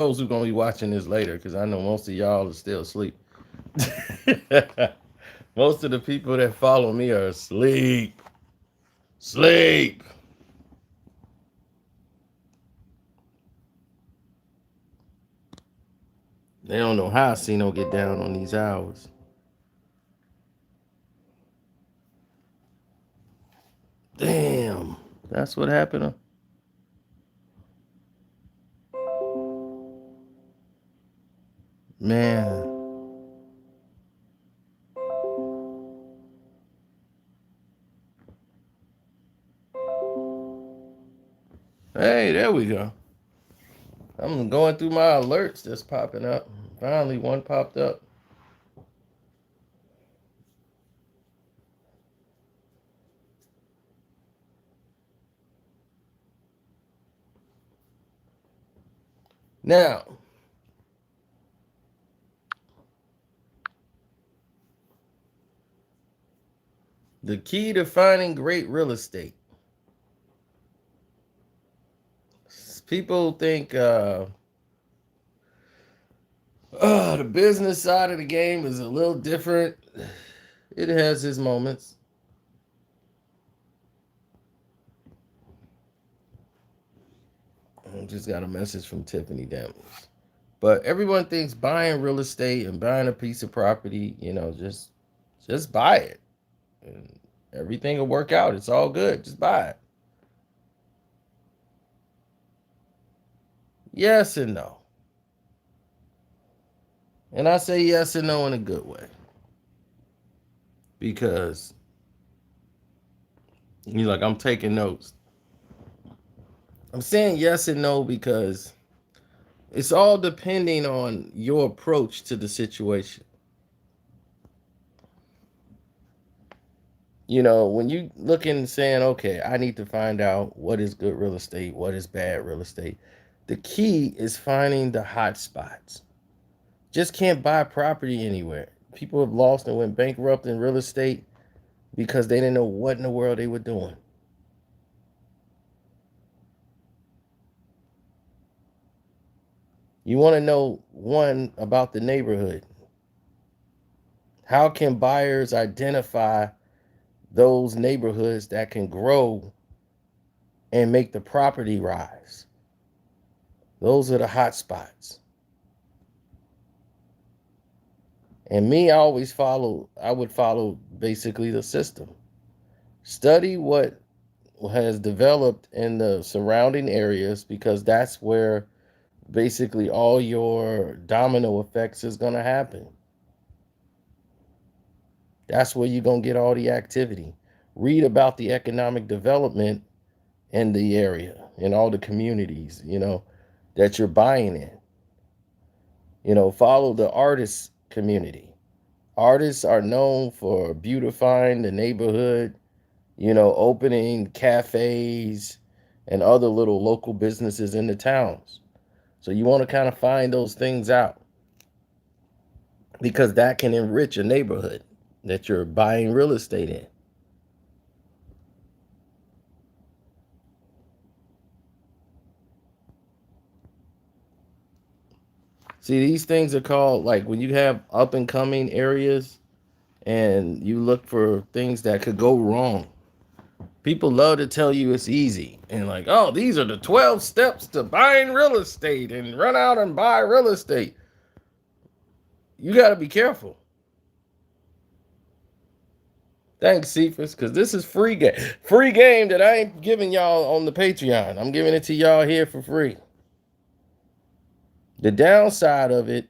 those who gonna be watching this later, because I know most of y'all are still asleep. Most of the people that follow me are asleep. Sleep. They don't know how Cino get down on these hours. Damn. That's what happened. Man. Hey, there we go. I'm going through my alerts that's popping up. Finally, one popped up. Now, the key to finding great real estate. People think the business side of the game is a little different. It has its moments. I just got a message from Tiffany Daniels. But everyone thinks buying real estate and buying a piece of property, just buy it. And everything will work out. It's all good. Just buy it. Yes and no. And I say yes and no in a good way. Because you're like, I'm taking notes. I'm saying yes and no because it's all depending on your approach to the situation. When you looking and saying, okay, I need to find out what is good real estate, what is bad real estate. The key is finding the hot spots. Just can't buy property anywhere. People have lost and went bankrupt in real estate because they didn't know what in the world they were doing. You want to know, one, about the neighborhood. How can buyers identify those neighborhoods that can grow and make the property rise? Those are the hot spots. And me, I would follow basically the system. Study what has developed in the surrounding areas, because that's where basically all your domino effects is going to happen. That's where you're going to get all the activity. Read about the economic development in the area, in all the communities, that you're buying in. Follow the artist community. Artists are known for beautifying the neighborhood, opening cafes and other little local businesses in the towns. So you want to kind of find those things out, because that can enrich a neighborhood that you're buying real estate in. See, these things are called, like, when you have up and coming areas and you look for things that could go wrong. People love to tell you it's easy and, like, oh, these are the 12 steps to buying real estate, and run out and buy real estate. You got to be careful. Thanks, Cephas, because this is free game that I ain't giving y'all on the Patreon. I'm giving it to y'all here for free. The downside of it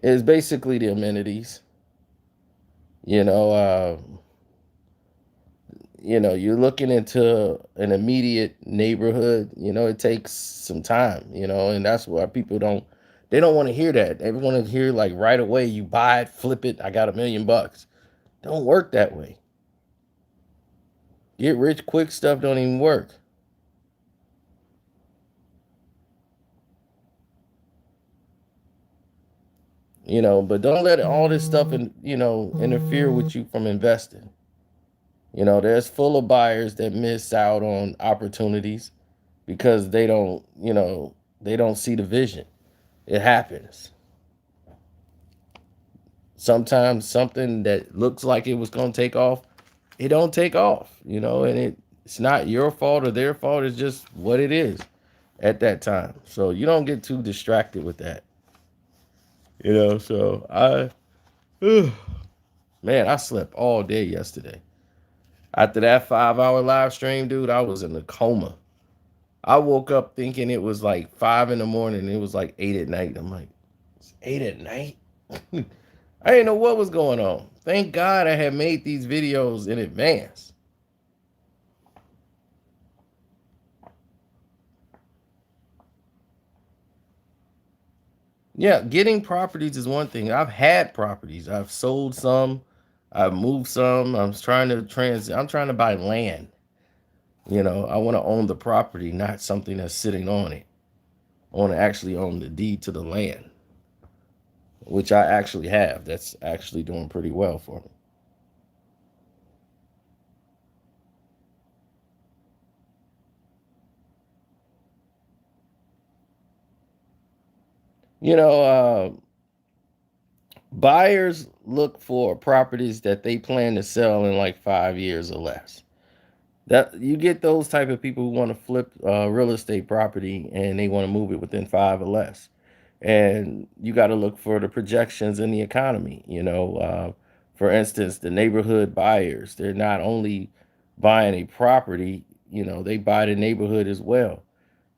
is basically the amenities. You know, uh, you're looking into an immediate neighborhood. It takes some time. And that's why people they don't want to hear that. They want to hear, like, right away. You buy it, flip it. I got $1,000,000. Don't work that way. Get rich quick stuff don't even work. But don't let all this stuff interfere with you from investing. There's full of buyers that miss out on opportunities because they don't They don't see the vision. It happens. Sometimes something that looks like it was going to take off, it don't take off, and it's not your fault or their fault. It's just what it is at that time. So you don't get too distracted with that. So man, I slept all day yesterday. After that 5 hour live stream, dude, I was in a coma. I woke up thinking it was like 5 in the morning. It was like 8 at night. I'm like, it's 8 at night? I didn't know what was going on. Thank God I had made these videos in advance. Yeah, getting properties is one thing. I've had properties. I've sold some. I've moved some. I'm trying to buy land. I want to own the property, not something that's sitting on it. I want to actually own the deed to the land, which I actually have. That's actually doing pretty well for me. You know, buyers look for properties that they plan to sell in like 5 years or less. That you get those type of people who want to flip real estate property and they want to move it within 5 or less. And you got to look for the projections in the economy. For instance, the neighborhood buyers, they're not only buying a property, they buy the neighborhood as well.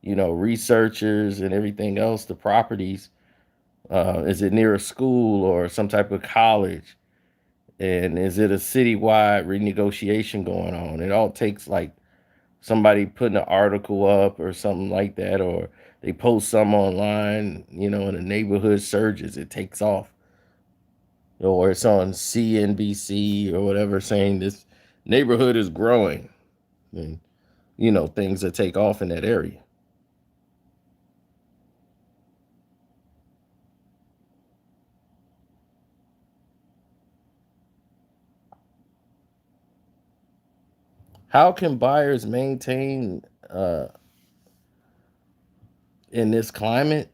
Researchers and everything else, the properties. Is it near a school or some type of college? And is it a citywide renegotiation going on? It all takes like somebody putting an article up or something like that, or they post some online, and the neighborhood surges, it takes off. Or it's on CNBC or whatever saying this neighborhood is growing. And, things that take off in that area. How can buyers maintain in this climate?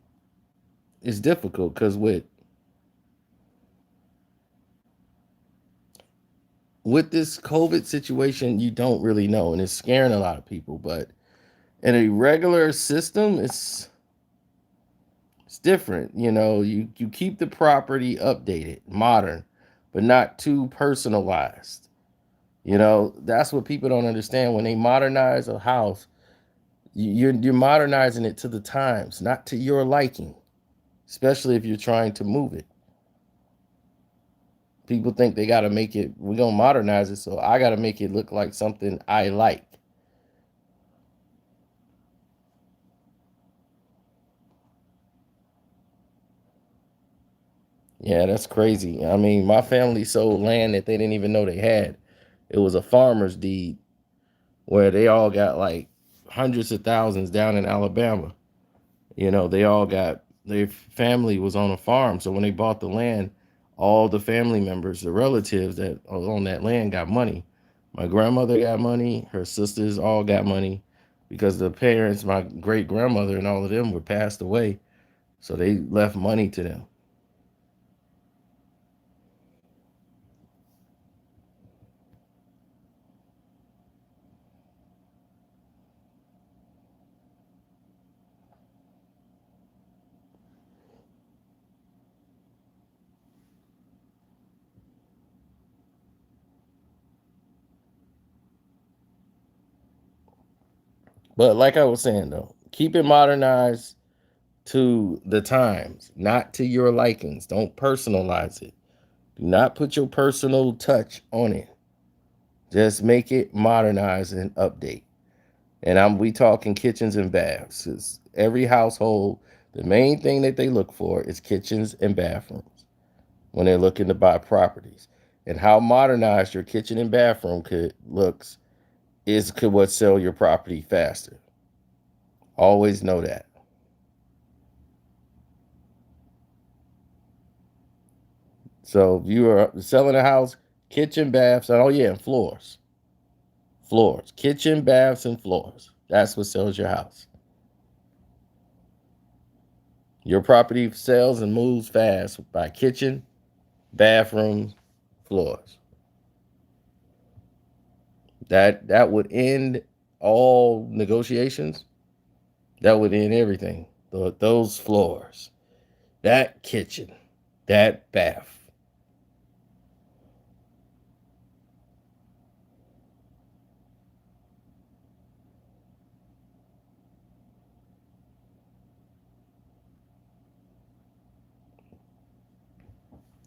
It's difficult because with this COVID situation, you don't really know, and it's scaring a lot of people. But in a regular system, it's different. You keep the property updated, modern, but not too personalized. That's what people don't understand. When they modernize a house, you're modernizing it to the times, not to your liking, especially if you're trying to move it. People think they got to make it, we're going to modernize it, so I got to make it look like something I like. Yeah, that's crazy. I mean, my family sold land that they didn't even know they had. It was a farmer's deed where they all got like hundreds of thousands down in Alabama. They all got, their family was on a farm. So when they bought the land, all the family members, the relatives that are on that land got money. My grandmother got money. Her sisters all got money because the parents, my great grandmother and all of them were passed away. So they left money to them. But like I was saying though, keep it modernized to the times, not to your likings. Don't personalize it. Do not put your personal touch on it. Just make it modernized and update. And we talking kitchens and baths. 'Cause every household, the main thing that they look for is kitchens and bathrooms when they're looking to buy properties. And how modernized your kitchen and bathroom could what sell your property faster. Always know that. So if you are selling a house, kitchen, baths, oh yeah, and floors. Floors. Kitchen, baths, and floors. That's what sells your house. Your property sells and moves fast by kitchen, bathrooms, floors. That would end all negotiations. That would end everything. Those floors, that kitchen, that bath.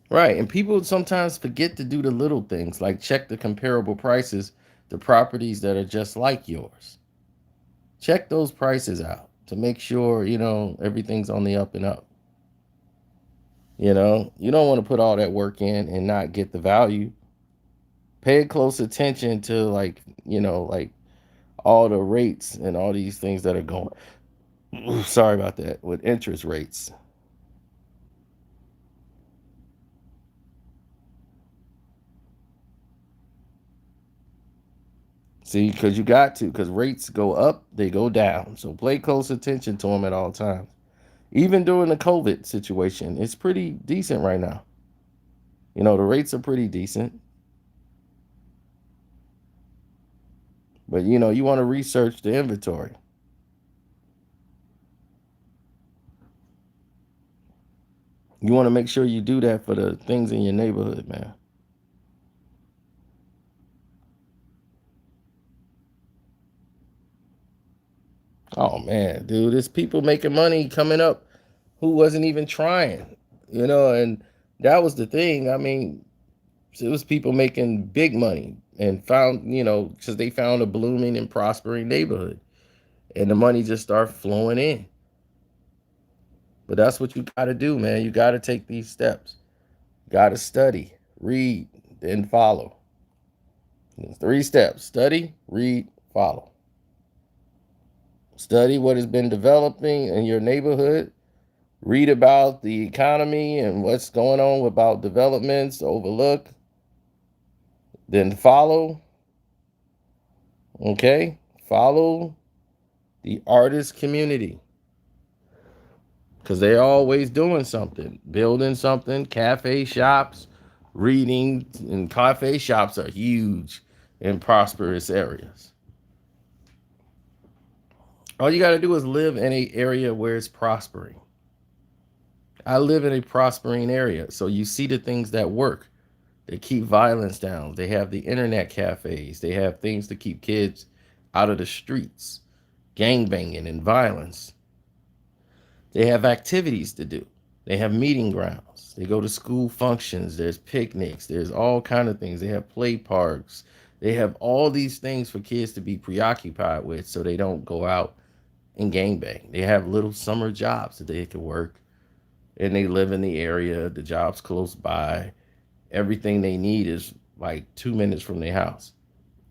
Right. And people sometimes forget to do the little things like check the comparable prices to properties that are just like yours. Check those prices out to make sure, everything's on the up and up. You don't want to put all that work in and not get the value. Pay close attention to like all the rates and all these things that are going. Sorry about that, with interest rates. See, because you got to, because rates go up, they go down. So pay close attention to them at all times. Even during the COVID situation, it's pretty decent right now. The rates are pretty decent, but you want to research the inventory. You want to make sure you do that for the things in your neighborhood, man. Oh man, dude, there's people making money coming up who wasn't even trying, and that was the thing. I mean, it was people making big money and found, because they found a blooming and prospering neighborhood, and the money just started flowing in. But that's what you got to do, man. You got to take these steps. You got to study, read, then follow. There's 3 steps: study, read, follow. Study what has been developing in your neighborhood. Read about the economy and what's going on about developments overlook. Then follow. Okay? Follow the artist community because they're always doing something, building something. Cafe shops, reading, and cafe shops are huge in prosperous areas. All you got to do is live in an area where it's prospering. I live in a prospering area, so you see the things that work. They keep violence down. They have the internet cafes. They have things to keep kids out of the streets, gang banging and violence. They have activities to do. They have meeting grounds. They go to school functions. There's picnics. There's all kind of things. They have play parks. They have all these things for kids to be preoccupied with so they don't go out and gang bang. They have little summer jobs that they can work, and they live in the area. The job's close by. Everything they need is like 2 minutes from their house.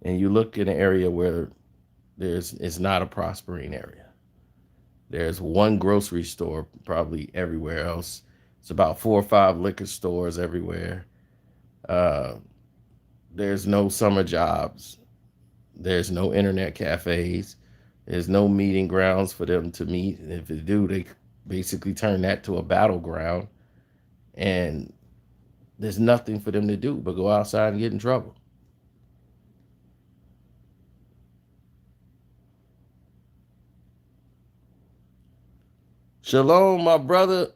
And you look in an area where it's not a prospering area. There's one grocery store probably everywhere else. It's about 4 or 5 liquor stores everywhere. Uh, there's no summer jobs. There's no internet cafes. There's no meeting grounds for them to meet. And if they do, they basically turn that to a battleground. And there's nothing for them to do but go outside and get in trouble. Shalom, my brother.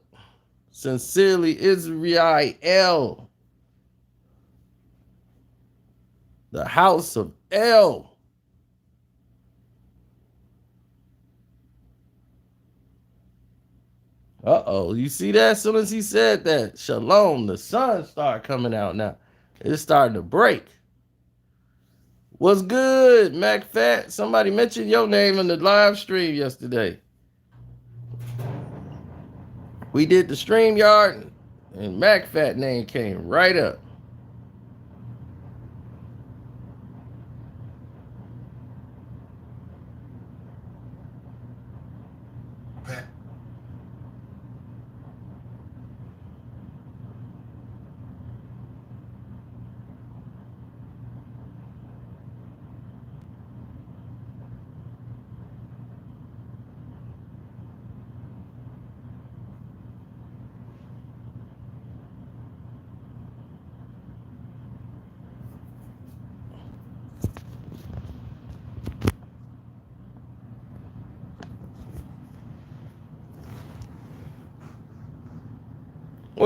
Sincerely, Israel, the house of El. Uh-oh, you see that? As soon as he said that, Shalom, the sun started coming out now. It's starting to break. What's good, Mac Fat? Somebody mentioned your name in the live stream yesterday. We did the stream yard, and Mac Fat name came right up.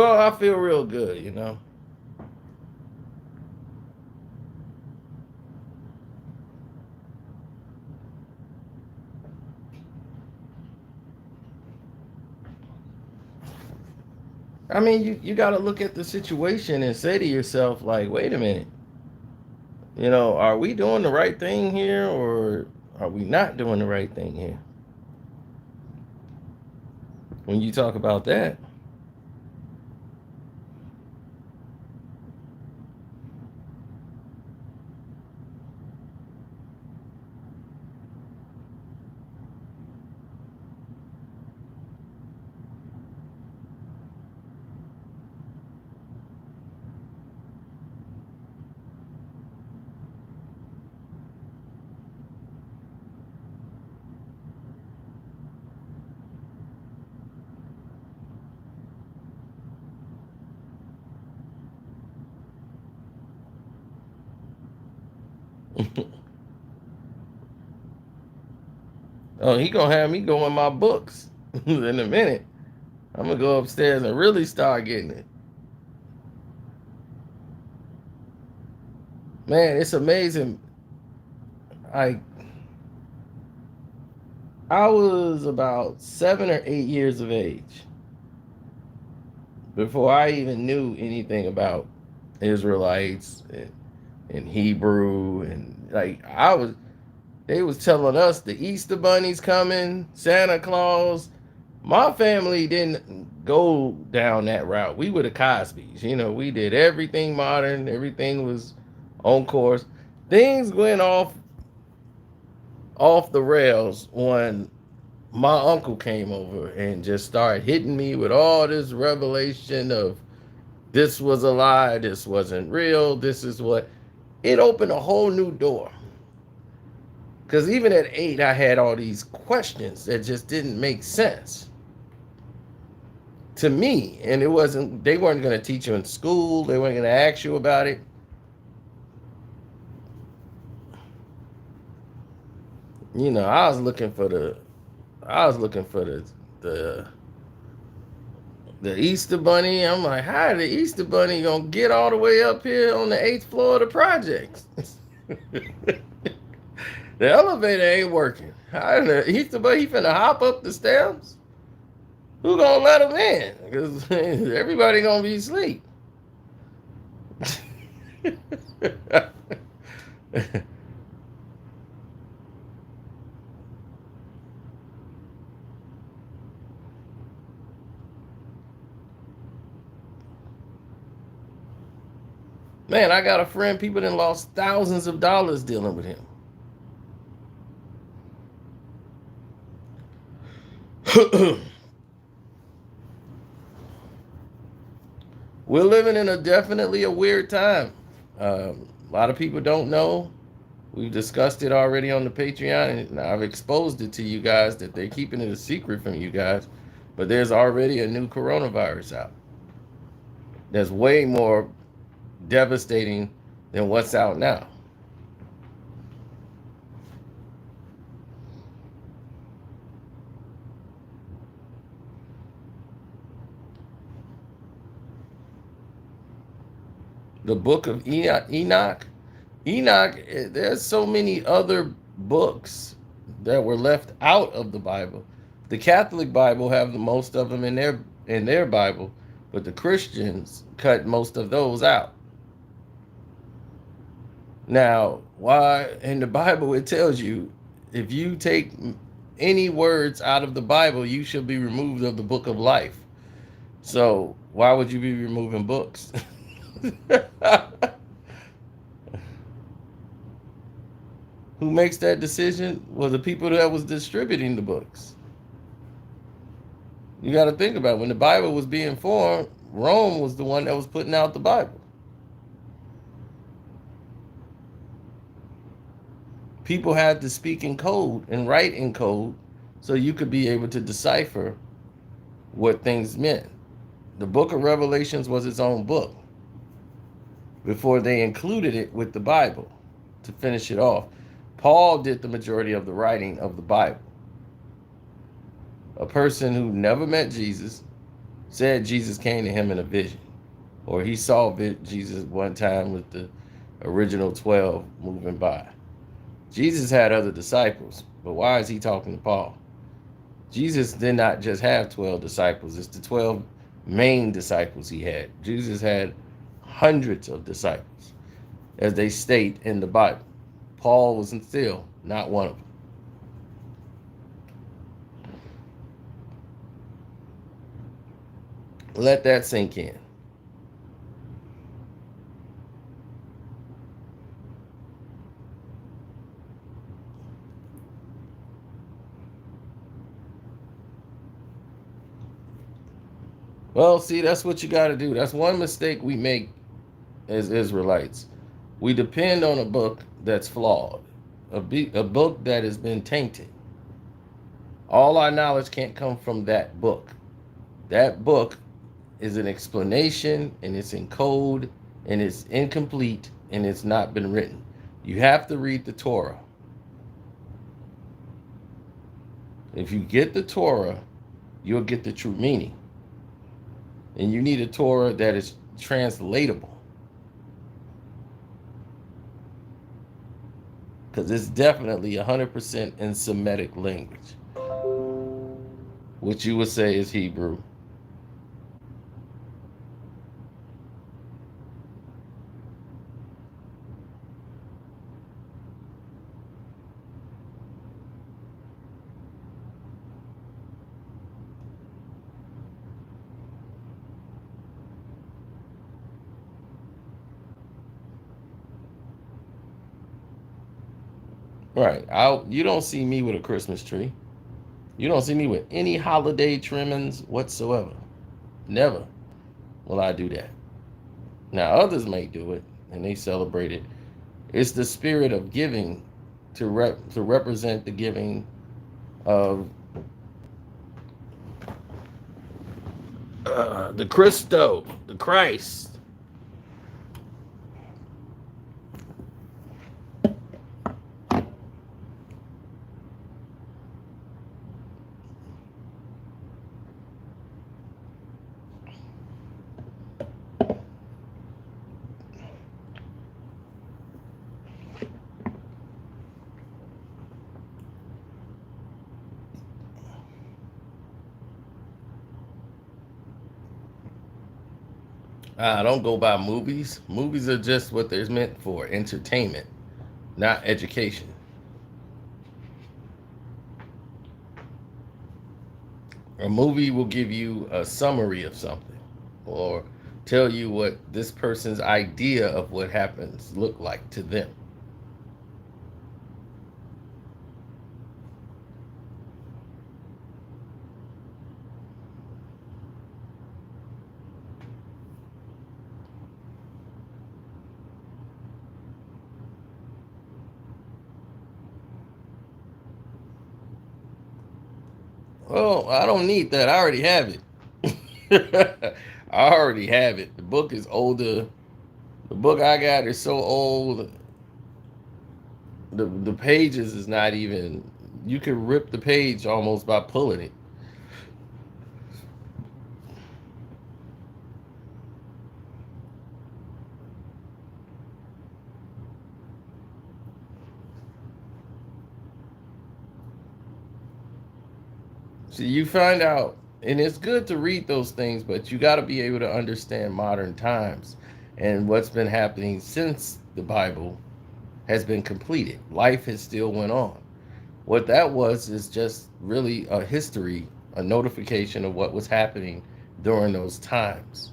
Well, I feel real good, you know. I mean, you got to look at the situation and say to yourself, like, wait a minute, you know, are we doing the right thing here or are we not doing the right thing here? When you talk about that, oh, he gonna have me go in my books in a minute. I'm gonna go upstairs and really start getting it. Man, it's amazing. I I was about 7 or 8 years of age before I even knew anything about Israelites and Hebrew and like I was. They was telling us the Easter Bunny's coming, Santa Claus. My family didn't go down that route. We were the Cosbys. You know, we did everything modern. Everything was on course. Things went off the rails when my uncle came over and just started hitting me with all this revelation of this was a lie, this wasn't real, this is what. It opened a whole new door. Because even at 8, I had all these questions that just didn't make sense to me. And they weren't going to teach you in school, they weren't going to ask you about it. You know, I was looking for the, the Easter Bunny. I'm like, how the Easter Bunny gonna get all the way up here on the 8th floor of the projects? The elevator ain't working. How the Easter Bunny, he finna hop up the steps? Who gonna let him in? Because everybody gonna be asleep. Man, I got a friend, people done lost thousands of dollars dealing with him. We're living in a definitely a weird time. A lot of people don't know. We've discussed it already on the Patreon, and I've exposed it to you guys that they're keeping it a secret from you guys. But there's already a new coronavirus out that's way more devastating than what's out now. The book of Enoch. There's so many other books that were left out of the Bible. The Catholic Bible have the most of them in their Bible, but the Christians cut most of those out. Now, why in the Bible it tells you if you take any words out of the Bible, you shall be removed of the book of life. So why would you be removing books? Who makes that decision? Well, the people that was distributing the books. You got to think about it. When the Bible was being formed, Rome was the one that was putting out the Bible. People had to speak in code and write in code so you could be able to decipher what things meant. The book of Revelations was its own book before they included it with the Bible to finish it off. Paul did the majority of the writing of the Bible. A person who never met Jesus, said Jesus came to him in a vision, or he saw Jesus one time with the original 12 moving by. Jesus had other disciples, but why is he talking to Paul? Jesus did not just have 12 disciples, it's the 12 main disciples he had. Jesus had hundreds of disciples, as they state in the Bible. Paul was still not one of them. Let that sink in. Well, see, that's what you got to do. That's one mistake we make as Israelites. We depend on a book that's flawed, a book that has been tainted. All our knowledge can't come from that book. That book is an explanation, and it's in code, and it's incomplete, and it's not been written. You have to read the Torah. If you get the Torah, you'll get the true meaning. And you need a Torah that is translatable. Because it's definitely 100% in Semitic language, which you would say is Hebrew. Right. You don't see me with a Christmas tree. You don't see me with any holiday trimmings whatsoever. Never will I do that. Now, others may do it, and they celebrate it. It's the spirit of giving to represent the giving of the Christo, the Christ. I don't go by movies. Movies are just what they're meant for, entertainment, not education. A movie will give you a summary of something or tell you what this person's idea of what happens look like to them. Well, I don't need that. I already have it. I already have it. The book is older. The book I got is so old. The pages is not even. You can rip the page almost by pulling it. So you find out, and it's good to read those things, but you got to be able to understand modern times and what's been happening since the Bible has been completed. Life has still went on. What that was is just really a history, a notification of what was happening during those times.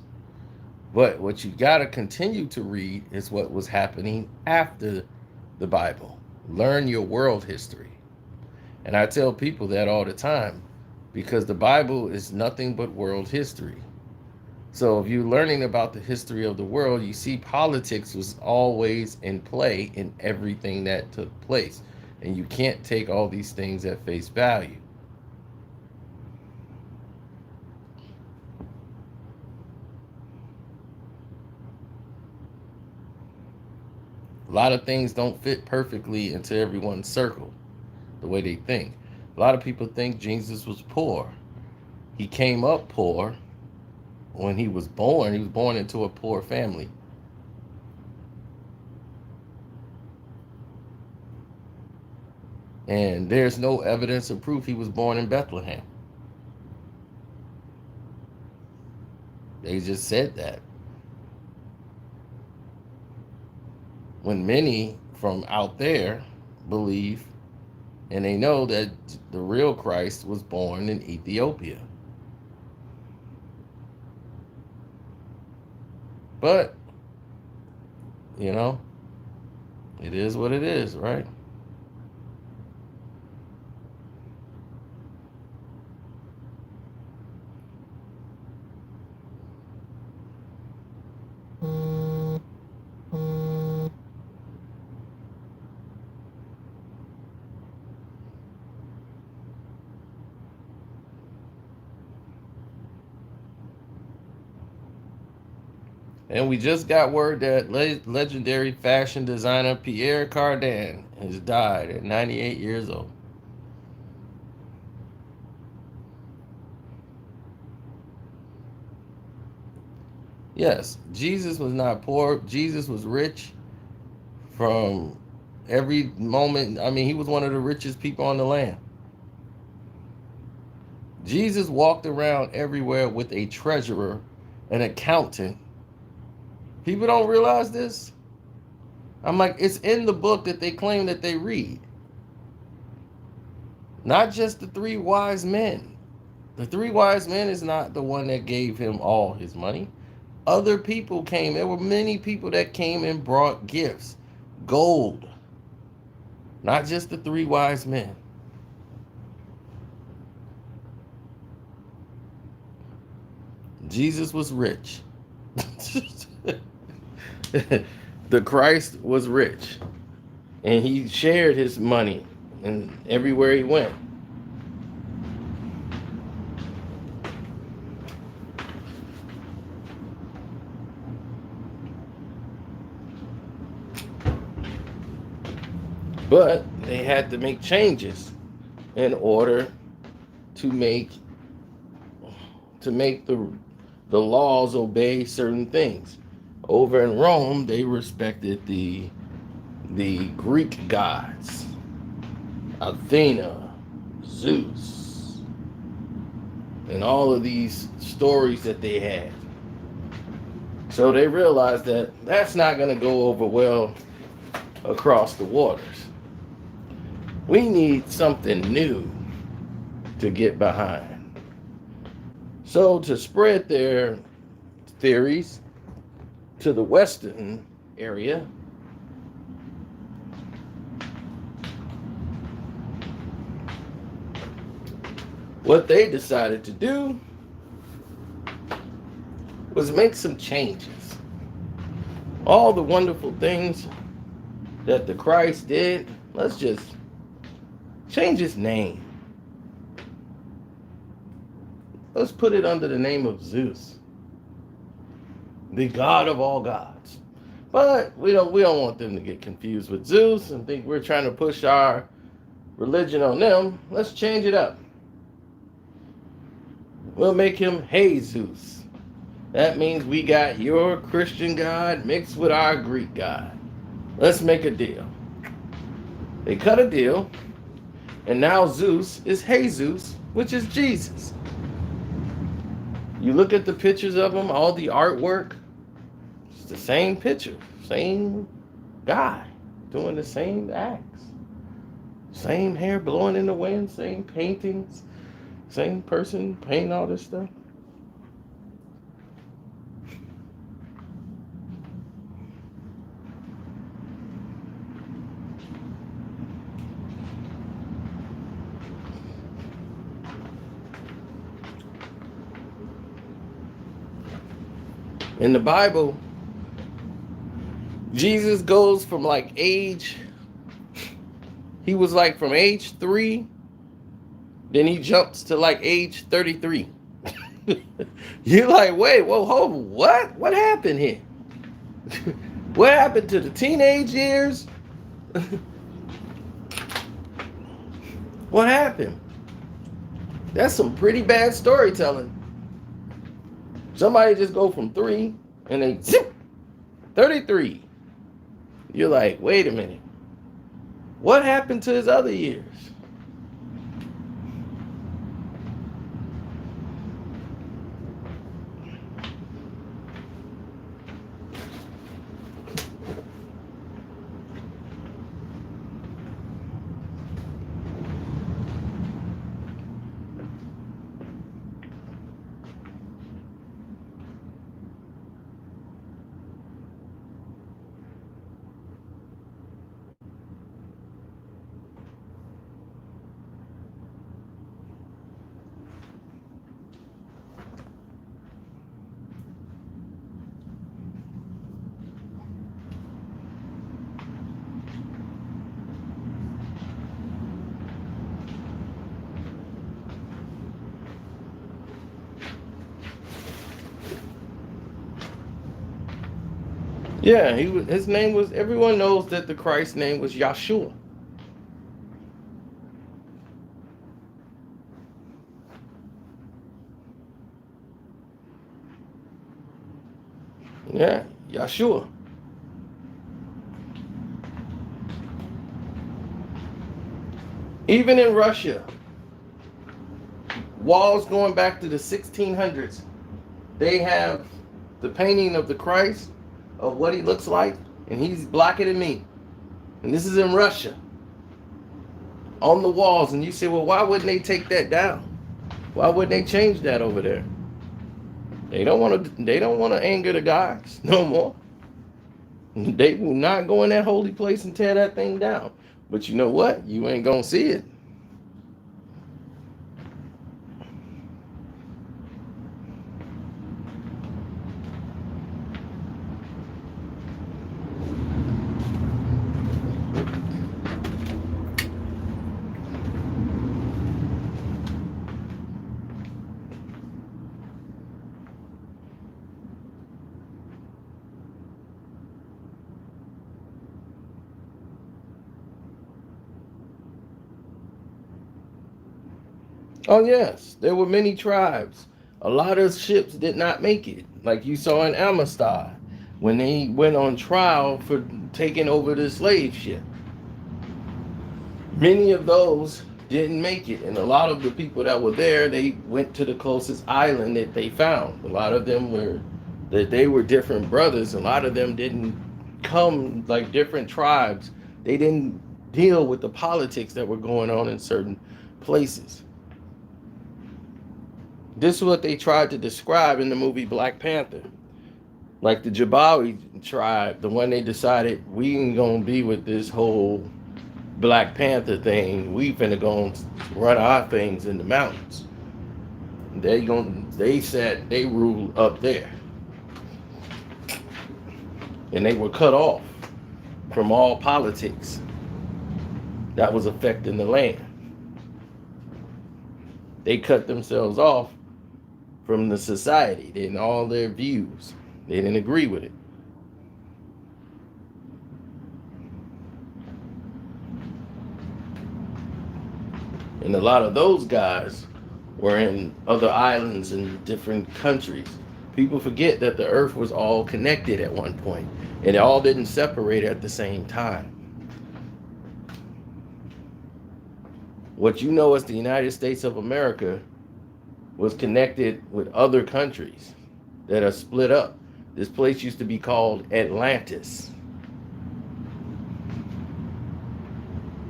But what you got to continue to read is what was happening after the Bible. Learn your world history. And I tell people that all the time because the Bible is nothing but world history. So if you're learning about the history of the world, you see politics was always in play in everything that took place. And you can't take all these things at face value. A lot of things don't fit perfectly into everyone's circle, the way they think. A lot of people think Jesus was poor. He came up poor, when he was born into a poor family. And there's no evidence or proof he was born in Bethlehem. They just said that. When many from out there believe and they know that the real Christ was born in Ethiopia. But, you know, it is what it is, right? And we just got word that legendary fashion designer Pierre Cardin has died at 98 years old. Yes, Jesus was not poor. Jesus was rich from every moment. I mean, he was one of the richest people on the land. Jesus walked around everywhere with a treasurer, an accountant. People don't realize this. I'm like, it's in the book that they claim that they read. Not just the three wise men. The three wise men is not the one that gave him all his money. Other people came. There were many people that came and brought gifts. Gold. Not just the three wise men. Jesus was rich. The Christ was rich. And he shared his money and everywhere he went. But they had to make changes in order to make the laws obey certain things. Over in Rome, they respected the Greek gods, Athena, Zeus, and all of these stories that they had. So they realized that that's not going to go over well across the waters. We need something new to get behind. So to spread their theories to the Western area, what they decided to do was make some changes. All the wonderful things that the Christ did, let's just change his name. Let's put it under the name of Zeus, the god of all gods. But we don't want them to get confused with Zeus and think we're trying to push our religion on them. Let's change it up. We'll make him Jesus. That means we got your Christian God mixed with our Greek God. Let's make a deal. They cut a deal, and now Zeus is Jesus, which is Jesus. You look at the pictures of them, all the artwork, it's the same picture, same guy doing the same acts. Same hair blowing in the wind, same paintings, same person painting all this stuff. In the Bible, Jesus goes from he was like from age 3, then he jumps to like age 33. You're like, wait, whoa, hold, what? What happened here? What happened to the teenage years? What happened? That's some pretty bad storytelling. Somebody just go from 3 and they zip 33. You're like, wait a minute. What happened to his other years? Yeah, he was. His name was. Everyone knows that the Christ name was Yahshua. Yeah, Yahshua. Even in Russia, walls going back to the 1600s, they have the painting of the Christ, of what he looks like, and he's blacker than me. And this is in Russia, on the walls. And you say, well, why wouldn't they take that down? Why wouldn't they change that over there? They don't want to. They don't want to anger the guys no more. They will not go in that holy place and tear that thing down. But you know what? You ain't gonna see it. Oh yes, there were many tribes. A lot of ships did not make it, like you saw in Amistad, when they went on trial for taking over the slave ship. Many of those didn't make it, and a lot of the people that were there, they went to the closest island that they found. A lot of them were that they were different brothers. A lot of them didn't come like different tribes. They didn't deal with the politics that were going on in certain places. This is what they tried to describe in the movie Black Panther. Like the Jabawi tribe, the one they decided we ain't gonna be with this whole Black Panther thing. We finna go run our things in the mountains. They said they rule up there. And they were cut off from all politics that was affecting the land. They cut themselves off from the society and all their views. They didn't agree with it. And a lot of those guys were in other islands in different countries. People forget that the earth was all connected at one point, and it all didn't separate at the same time. What you know as the United States of America was connected with other countries that are split up. This place used to be called Atlantis.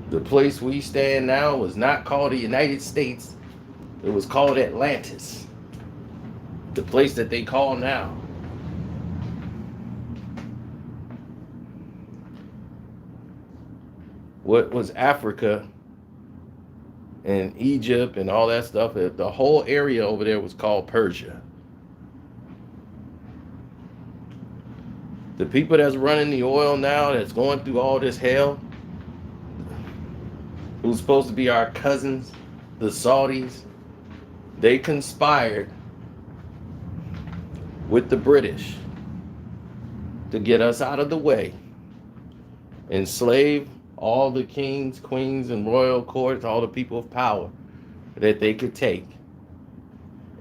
The place we stand now was not called the United States. It was called Atlantis. The place that they call now. What was Africa and Egypt and all that stuff, the whole area over there was called Persia. The people that's running the oil now, that's going through all this hell, who's supposed to be our cousins, the Saudis, they conspired with the British to get us out of the way, enslave all the kings, queens, and royal courts, all the people of power that they could take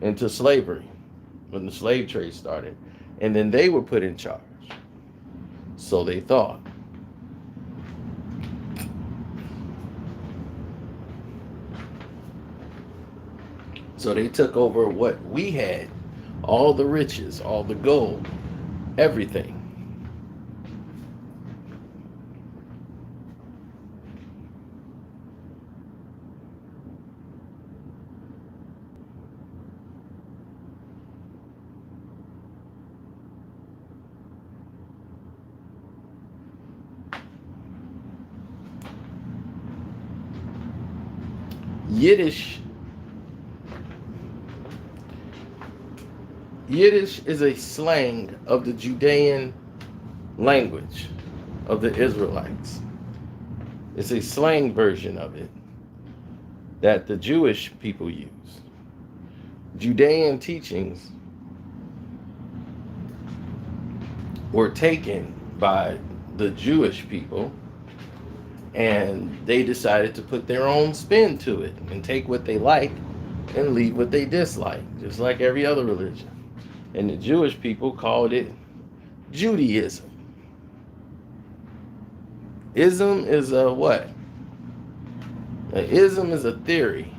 into slavery. when the slave trade started. And then they were put in charge. So they thought. So they took over what we had, all the riches, all the gold, everything. Yiddish is a slang of the Judean language of the Israelites. It's a slang version of it that the Jewish people use. Judean teachings were taken by the Jewish people, and they decided to put their own spin to it and take what they like and leave what they dislike, just like every other religion. And the Jewish people called it Judaism. Ism is a what? An ism is a theory.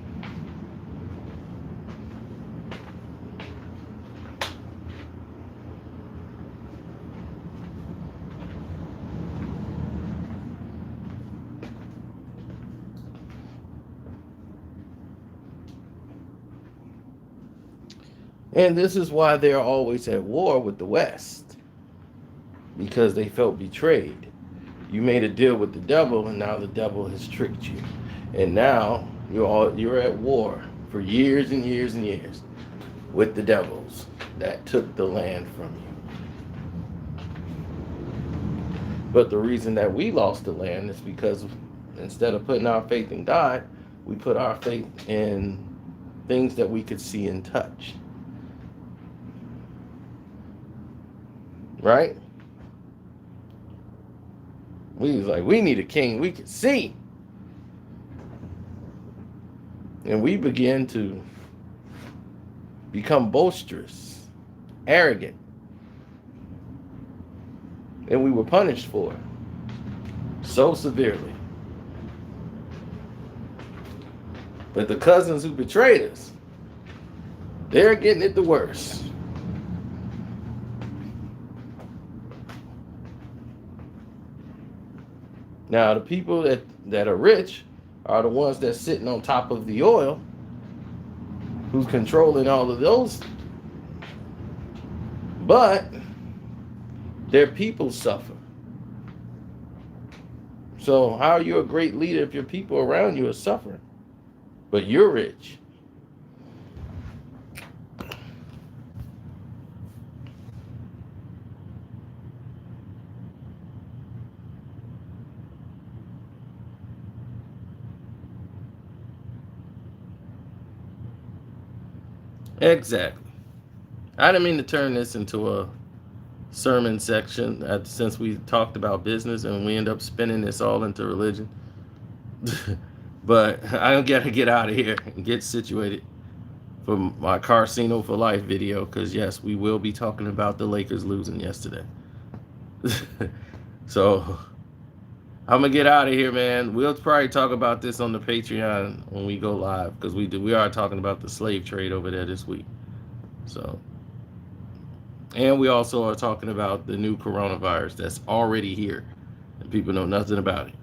And this is why they're always at war with the West, because they felt betrayed. You made a deal with the devil, and now the devil has tricked you. And now you're at war for years and years and years with the devils that took the land from you. But the reason that we lost the land is because instead of putting our faith in God, we put our faith in things that we could see and touch. Right? We was like, we need a king we can see. And we began to become boisterous, arrogant. And we were punished for it so severely. But the cousins who betrayed us, they're getting it the worst. Now, the people that are rich are the ones that's sitting on top of the oil, who's controlling all of those. But their people suffer. So how are you a great leader if your people around you are suffering, but you're rich? Exactly. I didn't mean to turn this into a sermon section since we talked about business and we end up spinning this all into religion. But I gotta get out of here and get situated for my Casino for Life video, because yes, we will be talking about the Lakers losing yesterday. So I'm gonna get out of here, man. We'll probably talk about this on the Patreon when we go live, because we are talking about the slave trade over there this week. So, and we also are talking about the new coronavirus that's already here, and people know nothing about it.